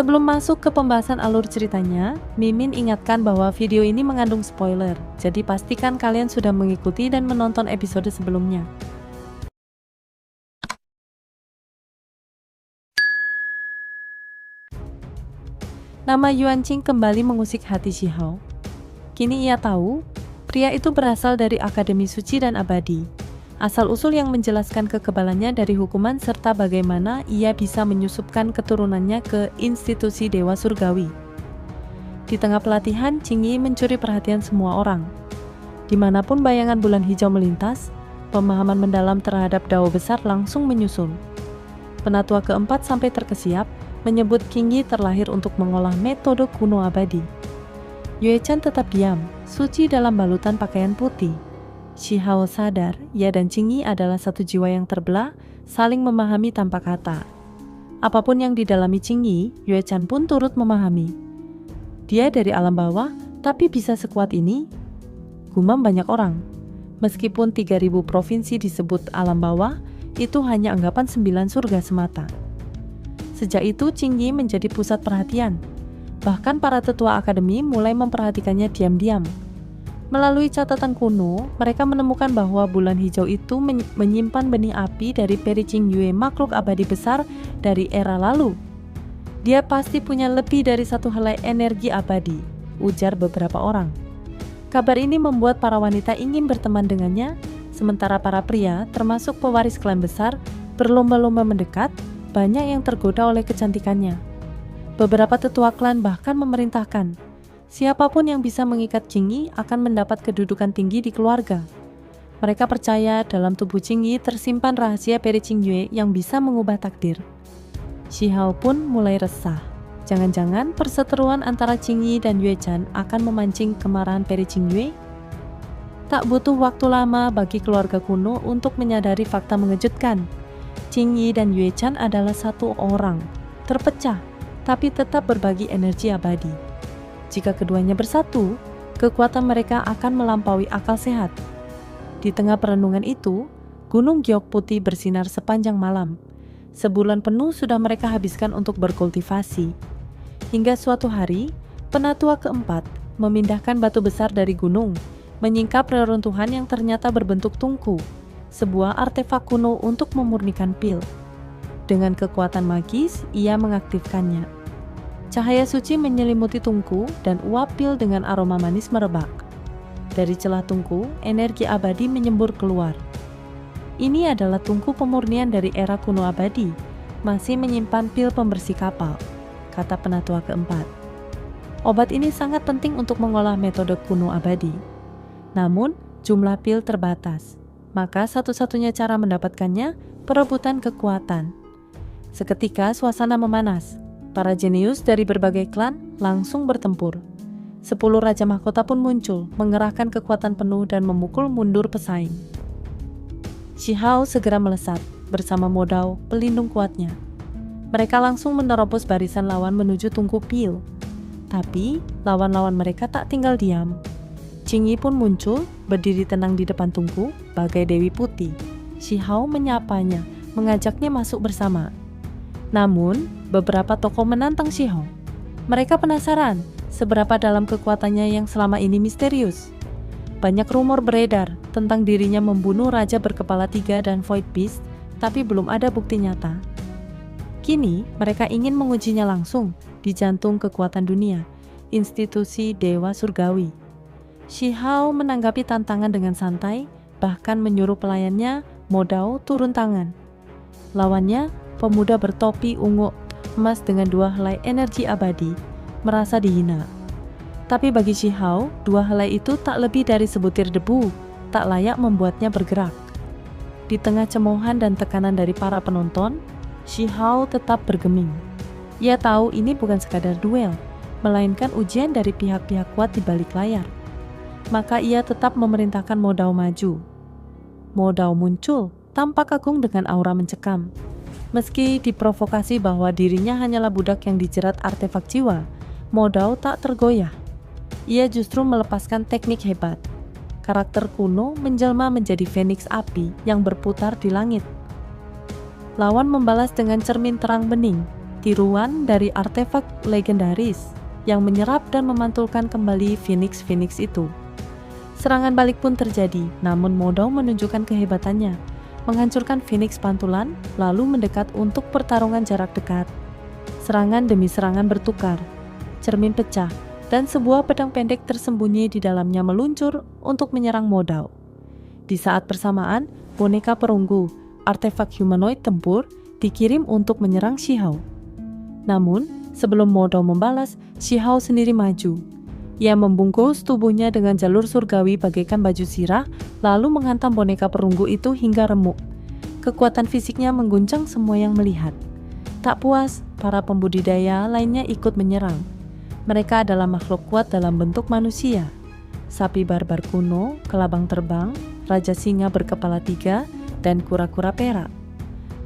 Sebelum masuk ke pembahasan alur ceritanya, Mimin ingatkan bahwa video ini mengandung spoiler, jadi pastikan kalian sudah mengikuti dan menonton episode sebelumnya. Nama Yuan Qing kembali mengusik hati Shihao. Kini ia tahu, pria itu berasal dari Akademi Suci dan Abadi. Asal-usul yang menjelaskan kekebalannya dari hukuman serta bagaimana ia bisa menyusupkan keturunannya ke institusi Dewa Surgawi. Di tengah pelatihan, Qingyi mencuri perhatian semua orang. Dimanapun bayangan bulan hijau melintas, pemahaman mendalam terhadap Dao besar langsung menyusul. Penatua keempat sampai terkesiap, menyebut Qingyi terlahir untuk mengolah metode kuno abadi. Yue Chan tetap diam, suci dalam balutan pakaian putih. Shihao sadar, ia dan Qingyi adalah satu jiwa yang terbelah, saling memahami tanpa kata. Apapun yang didalami Qingyi, Yue Chan pun turut memahami. Dia dari alam bawah, tapi bisa sekuat ini? Gumam banyak orang. Meskipun 3000 provinsi disebut alam bawah, itu hanya anggapan 9 surga semata. Sejak itu Qingyi menjadi pusat perhatian. Bahkan para tetua akademi mulai memperhatikannya diam-diam. Melalui catatan kuno, mereka menemukan bahwa bulan hijau itu menyimpan benih api dari Peri Qingyue, makhluk abadi besar dari era lalu. Dia pasti punya lebih dari satu helai energi abadi, ujar beberapa orang. Kabar ini membuat para wanita ingin berteman dengannya, sementara para pria, termasuk pewaris klan besar, berlomba-lomba mendekat, banyak yang tergoda oleh kecantikannya. Beberapa tetua klan bahkan memerintahkan, siapapun yang bisa mengikat Qingyi akan mendapat kedudukan tinggi di keluarga. Mereka percaya dalam tubuh Qingyi tersimpan rahasia Peri Qingyue yang bisa mengubah takdir. Shihao pun mulai resah. Jangan-jangan perseteruan antara Qingyi dan Yue Chan akan memancing kemarahan Peri Qingyue? Tak butuh waktu lama bagi keluarga kuno untuk menyadari fakta mengejutkan. Qingyi dan Yue Chan adalah satu orang, terpecah, tapi tetap berbagi energi abadi. Jika keduanya bersatu, kekuatan mereka akan melampaui akal sehat. Di tengah perenungan itu, Gunung Giok Putih bersinar sepanjang malam. Sebulan penuh sudah mereka habiskan untuk berkultivasi. Hingga suatu hari, penatua keempat memindahkan batu besar dari gunung, menyingkap reruntuhan yang ternyata berbentuk tungku, sebuah artefak kuno untuk memurnikan pil. Dengan kekuatan magis, ia mengaktifkannya. Cahaya suci menyelimuti tungku dan uap pil dengan aroma manis merebak. Dari celah tungku, energi abadi menyembur keluar. Ini adalah tungku pemurnian dari era kuno abadi, masih menyimpan pil pembersih kapal, kata penatua keempat. Obat ini sangat penting untuk mengolah metode kuno abadi. Namun, jumlah pil terbatas, maka satu-satunya cara mendapatkannya perebutan kekuatan. Seketika suasana memanas. Para jenius dari berbagai klan langsung bertempur. 10 Raja Mahkota pun muncul, mengerahkan kekuatan penuh dan memukul mundur pesaing. Shihao segera melesat, bersama Modao, pelindung kuatnya. Mereka langsung menerobos barisan lawan menuju tungku pil. Tapi, lawan-lawan mereka tak tinggal diam. Qingyi pun muncul, berdiri tenang di depan tungku, bagai Dewi Putih. Shihao menyapanya, mengajaknya masuk bersama. Namun, beberapa tokoh menantang Shihao. Mereka penasaran seberapa dalam kekuatannya yang selama ini misterius. Banyak rumor beredar tentang dirinya membunuh Raja Berkepala 3 dan Void Beast, tapi belum ada bukti nyata. Kini, mereka ingin mengujinya langsung di jantung kekuatan dunia, institusi Dewa Surgawi. Shihao menanggapi tantangan dengan santai, bahkan menyuruh pelayannya, Modao, turun tangan. Lawannya, pemuda bertopi ungu emas dengan 2 helai energi abadi, merasa dihina. Tapi bagi Shihao, 2 helai itu tak lebih dari sebutir debu, tak layak membuatnya bergerak. Di tengah cemoohan dan tekanan dari para penonton, Shihao tetap bergeming. Ia tahu ini bukan sekadar duel, melainkan ujian dari pihak-pihak kuat di balik layar. Maka ia tetap memerintahkan Modao maju. Modao muncul, tampak agung dengan aura mencekam. Meski diprovokasi bahwa dirinya hanyalah budak yang dijerat artefak jiwa, Modao tak tergoyah. Ia justru melepaskan teknik hebat. Karakter kuno menjelma menjadi Phoenix api yang berputar di langit. Lawan membalas dengan cermin terang bening, tiruan dari artefak legendaris yang menyerap dan memantulkan kembali Phoenix itu. Serangan balik pun terjadi, namun Modao menunjukkan kehebatannya, menghancurkan Phoenix pantulan, lalu mendekat untuk pertarungan jarak dekat. Serangan demi serangan bertukar, cermin pecah, dan sebuah pedang pendek tersembunyi di dalamnya meluncur untuk menyerang Modao. Di saat bersamaan, boneka perunggu, artefak humanoid tempur, dikirim untuk menyerang Shihao. Namun, sebelum Modao membalas, Shihao sendiri maju. Ia membungkus tubuhnya dengan jalur surgawi bagaikan baju zirah, lalu menghantam boneka perunggu itu hingga remuk. Kekuatan fisiknya mengguncang semua yang melihat. Tak puas, para pembudidaya lainnya ikut menyerang. Mereka adalah makhluk kuat dalam bentuk manusia. Sapi barbar kuno, kelabang terbang, raja singa berkepala 3, dan kura-kura perak.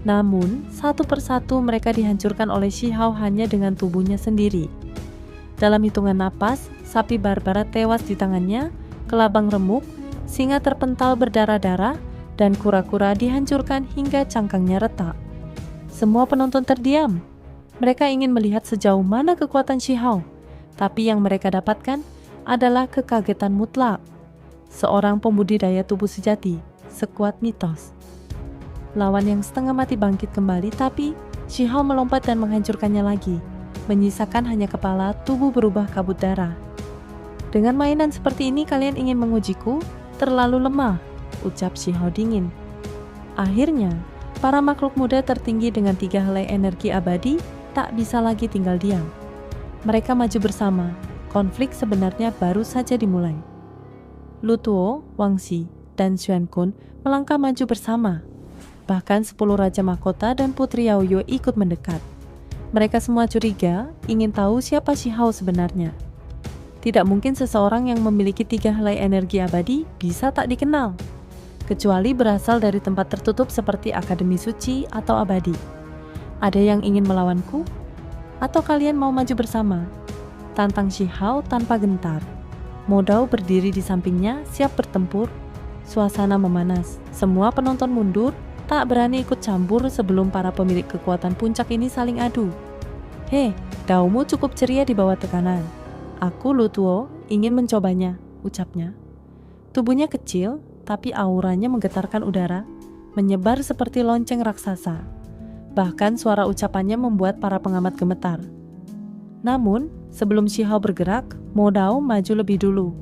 Namun, satu persatu mereka dihancurkan oleh Shihao hanya dengan tubuhnya sendiri. Dalam hitungan napas, sapi barbara tewas di tangannya, kelabang remuk, singa terpental berdarah-darah, dan kura-kura dihancurkan hingga cangkangnya retak. Semua penonton terdiam. Mereka ingin melihat sejauh mana kekuatan Shihao, tapi yang mereka dapatkan adalah kekagetan mutlak. Seorang pembudidaya tubuh sejati, sekuat mitos. Lawan yang setengah mati bangkit kembali, tapi Shihao melompat dan menghancurkannya lagi, menyisakan hanya kepala, tubuh berubah kabut darah. Dengan mainan seperti ini kalian ingin mengujiku? Terlalu lemah, ucap Shihao dingin. Akhirnya, para makhluk muda tertinggi dengan 3 helai energi abadi tak bisa lagi tinggal diam. Mereka maju bersama. Konflik sebenarnya baru saja dimulai. Lu Tuo, Wang Xi, dan Xuan Kun melangkah maju bersama. Bahkan 10 Raja Mahkota dan Putri Yaoyu ikut mendekat. Mereka semua curiga, ingin tahu siapa Shihao sebenarnya. Tidak mungkin seseorang yang memiliki 3 helai energi abadi bisa tak dikenal, kecuali berasal dari tempat tertutup seperti Akademi Suci atau Abadi. Ada yang ingin melawanku? Atau kalian mau maju bersama? Tantang Shihao tanpa gentar. Modao berdiri di sampingnya, siap bertempur. Suasana memanas, semua penonton mundur, tak berani ikut campur sebelum para pemilik kekuatan puncak ini saling adu. Hei, daumu cukup ceria di bawah tekanan. Aku, Lu Tuo, ingin mencobanya, ucapnya. Tubuhnya kecil, tapi auranya menggetarkan udara, menyebar seperti lonceng raksasa. Bahkan suara ucapannya membuat para pengamat gemetar. Namun, sebelum Shihao bergerak, Modao maju lebih dulu.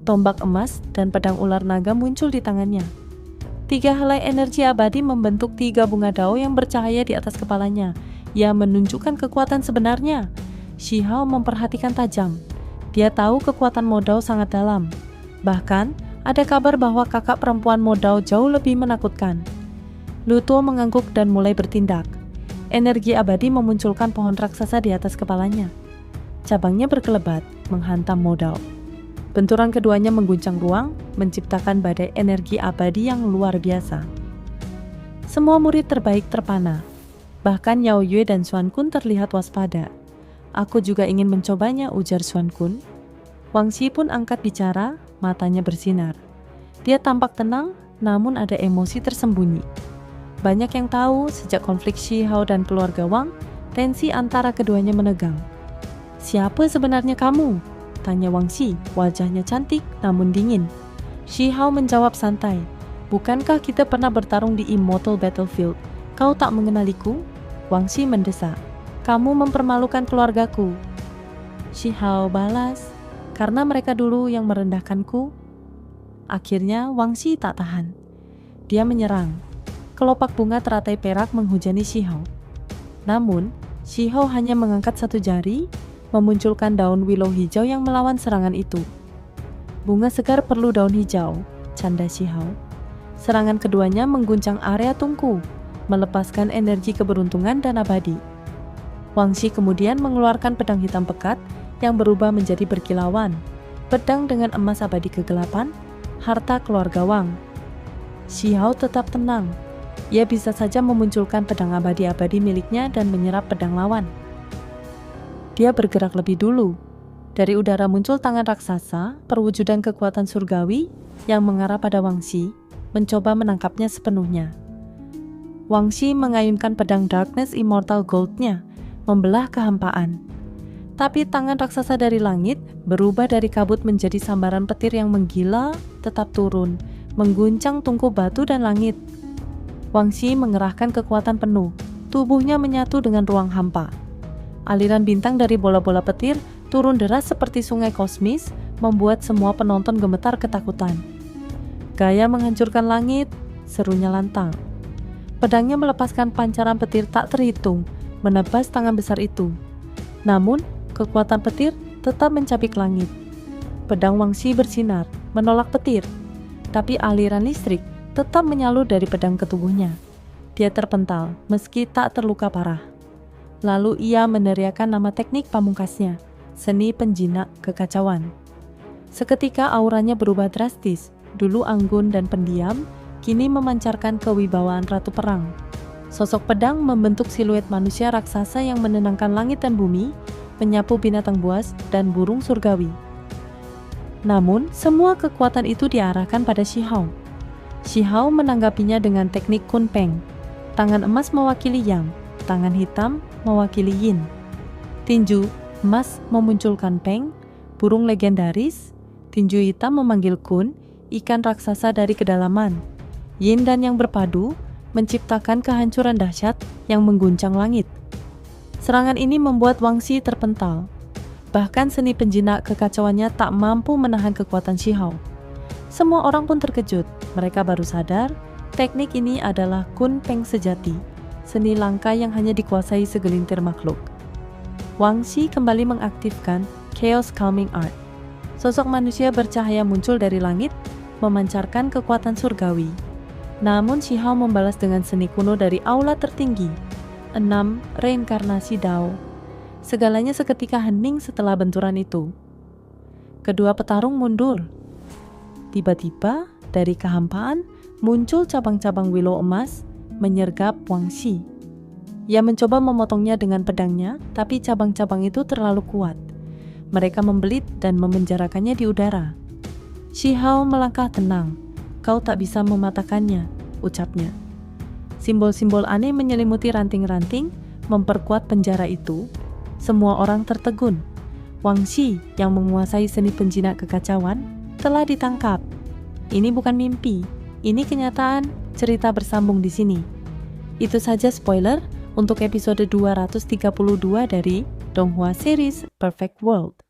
Tombak emas dan pedang ular naga muncul di tangannya. 3 helai energi abadi membentuk 3 bunga dao yang bercahaya di atas kepalanya. Ia menunjukkan kekuatan sebenarnya. Shihao memperhatikan tajam. Dia tahu kekuatan Modao sangat dalam. Bahkan, ada kabar bahwa kakak perempuan Modao jauh lebih menakutkan. Lu Tuo mengangguk dan mulai bertindak. Energi abadi memunculkan pohon raksasa di atas kepalanya. Cabangnya berkelebat, menghantam Modao. Benturan keduanya mengguncang ruang, menciptakan badai energi abadi yang luar biasa. Semua murid terbaik terpana. Bahkan Yao Yue dan Xuan Kun terlihat waspada. Aku juga ingin mencobanya, ujar Xuan Kun. Wang Xi pun angkat bicara, matanya bersinar. Dia tampak tenang, namun ada emosi tersembunyi. Banyak yang tahu sejak konflik Shihao dan keluarga Wang, tensi antara keduanya menegang. Siapa sebenarnya kamu? Tanya Wang Xi, wajahnya cantik namun dingin. Shihao menjawab santai. Bukankah kita pernah bertarung di Immortal Battlefield? Kau tak mengenaliku? Wang Xi mendesak. Kamu mempermalukan keluargaku. Shihao balas. Karena mereka dulu yang merendahkanku. Akhirnya Wang Xi tak tahan. Dia menyerang. Kelopak bunga teratai perak menghujani Shihao. Namun, Shihao hanya mengangkat satu jari, memunculkan daun willow hijau yang melawan serangan itu. Bunga segar perlu daun hijau, canda Shihao. Serangan keduanya mengguncang area tungku, melepaskan energi keberuntungan dan abadi. Wang Xi kemudian mengeluarkan pedang hitam pekat yang berubah menjadi berkilauan, pedang dengan emas abadi kegelapan, harta keluarga Wang. Shihao tetap tenang. Ia bisa saja memunculkan pedang abadi-abadi miliknya dan menyerap pedang lawan. Dia bergerak lebih dulu. Dari udara muncul tangan raksasa, perwujudan kekuatan surgawi yang mengarah pada Wang Xi, mencoba menangkapnya sepenuhnya. Wang Xi mengayunkan pedang Darkness Immortal Gold-nya, membelah kehampaan. Tapi tangan raksasa dari langit berubah dari kabut menjadi sambaran petir yang menggila, tetap turun, mengguncang tungku batu dan langit. Wang Xi mengerahkan kekuatan penuh, tubuhnya menyatu dengan ruang hampa. Aliran bintang dari bola-bola petir turun deras seperti sungai kosmis, membuat semua penonton gemetar ketakutan. Gaya menghancurkan langit, serunya lantang. Pedangnya melepaskan pancaran petir tak terhitung, menebas tangan besar itu. Namun, kekuatan petir tetap mencapik langit. Pedang Wang Xi bersinar, menolak petir, tapi aliran listrik tetap menyalur dari pedang ke tubuhnya. Dia terpental, meski tak terluka parah. Lalu ia meneriakkan nama teknik pamungkasnya, seni penjinak kekacauan. Seketika auranya berubah drastis, dulu anggun dan pendiam, kini memancarkan kewibawaan ratu perang. Sosok pedang membentuk siluet manusia raksasa yang menenangkan langit dan bumi, menyapu binatang buas dan burung surgawi. Namun, semua kekuatan itu diarahkan pada Xi Hao. Xi Hao menanggapinya dengan teknik Kun Peng. Tangan emas mewakili Yang, tangan hitam mewakili Yin. Tinju emas memunculkan Peng, burung legendaris. Tinju hitam memanggil Kun, ikan raksasa dari kedalaman. Yin dan Yang berpadu menciptakan kehancuran dahsyat yang mengguncang langit. Serangan ini membuat Wang Xi terpental. Bahkan seni penjinak kekacauannya tak mampu menahan kekuatan Xi Hao. Semua orang pun terkejut. Mereka baru sadar, teknik ini adalah Kun Peng sejati, seni langka yang hanya dikuasai segelintir makhluk. Wang Xi kembali mengaktifkan Chaos Calming Art. Sosok manusia bercahaya muncul dari langit, memancarkan kekuatan surgawi. Namun Xi Hao membalas dengan seni kuno dari aula tertinggi, 6 reinkarnasi Dao. Segalanya seketika hening setelah benturan itu. Kedua petarung mundur. Tiba-tiba, dari kehampaan, muncul cabang-cabang willow emas, menyergap Wang Xi. Ia mencoba memotongnya dengan pedangnya, tapi cabang-cabang itu terlalu kuat. Mereka membelit dan memenjarakannya di udara. Xi Hao melangkah tenang. "Kau tak bisa mematahkannya," ucapnya. Simbol-simbol aneh menyelimuti ranting-ranting, memperkuat penjara itu. Semua orang tertegun. Wang Xi yang menguasai seni penjinak kekacauan telah ditangkap. Ini bukan mimpi, ini kenyataan. Cerita bersambung di sini. Itu saja spoiler untuk episode 232 dari Donghua Series Perfect World.